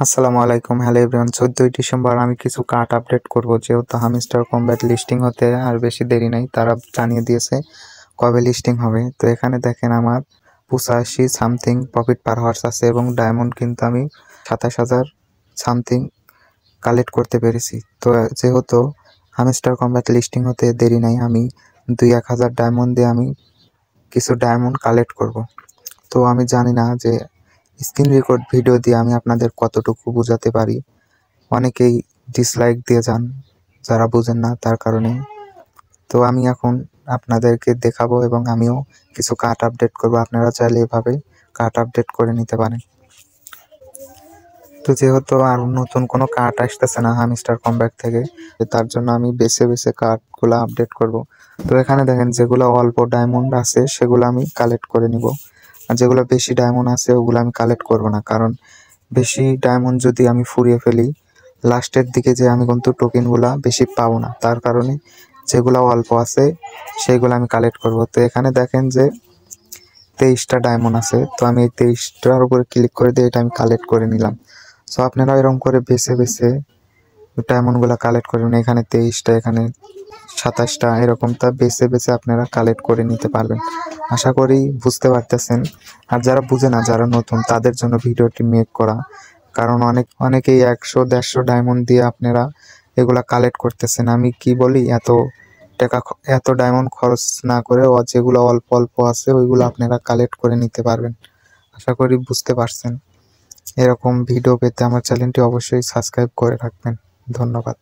আসসালামু আলাইকুম, hello everyone. 14ই December আমি কিছু কার্ড আপডেট করব, যেহেতু হামিস্টার কম্ব্যাট লিস্টিং হতে আর বেশি দেরি নেই। তারা জানিয়ে দিয়েছে কবে লিস্টিং হবে। তো এখানে দেখেন আমার 85 সামথিং প্রফিট পার হর্স আছে এবং ডায়মন্ড কিন্তু আমি 27,000 সামথিং কালেক্ট করতে পেরেছি। তো যেহেতু হামিস্টার কম্ব্যাট লিস্টিং হতে দেরি নেই, আমি 2-1000 ডায়মন্ড দিয়ে আমি কিছু ডায়মন্ড কালেক্ট করব। তো আমি জানি না যে স্ক্রিন রেকর্ড ভিডিও দিয়ে আমি আপনাদের কতটুকু বোঝাতে পারি। অনেকেই ডিসলাইক দিয়ে যান যারা বুঝেন না, তার কারণে। তো আমি এখন আপনাদেরকে দেখাবো এবং আমিও কিছু কার্ড আপডেট করব। আপনারা চাইলে এভাবে কার্ড আপডেট করে নিতে পারেন। তো যেহেতু আর নতুন কোনো কার্ড আসতেছে না হামিস্টার কমব্যাক থেকে, তার জন্য আমি বেছে বেছে কার্ডগুলো আপডেট করব। তো এখানে দেখেন যেগুলো অল্প ডায়মন্ড আছে সেগুলো আমি কালেক্ট করে নিব, আর যেগুলো বেশি ডায়মন্ড আছে ওগুলো আমি কালেক্ট করব না। কারণ বেশি ডায়মন্ড যদি আমি ফুরিয়ে ফেলি, লাস্টের দিকে যে আমি কিন্তু টোকেনগুলা বেশি পাবো না। তার কারণে যেগুলো অল্প আছে সেগুলো আমি কালেক্ট করব। তো এখানে দেখেন যে 23টা ডায়মন্ড আছে, তো আমি এই 23টার উপরে ক্লিক করে দিয়ে এটা আমি কালেক্ট করে নিলাম। সো আপনারা এরকম করে বেছে বেছে ডায়মন্ডগুলো কালেক্ট করবেন। এখানে 23টা, এখানে 27টা, এরকম তা বেছে বেছে আপনারা কালেক্ট করে নিতে পারবেন। আশা করি বুঝতে পারতেছেন। আর যারা বুঝে না, যারা নতুন, তাদের জন্য ভিডিওটি মেক করা। কারণ অনেকেই 100-150 ডায়মন্ড দিয়ে আপনারা এগুলা কালেক্ট করতেছেন। আমি কি বলি, টাকা এত ডায়মন্ড খরচ না করে যেগুলো অল্প অল্প আছে ওইগুলো আপনারা কালেক্ট করে নিতে পারবেন। আশা করি বুঝতে পারছেন। এরকম ভিডিও পেতে আমার চ্যানেলটি অবশ্যই সাবস্ক্রাইব করে রাখবেন। ধন্যবাদ।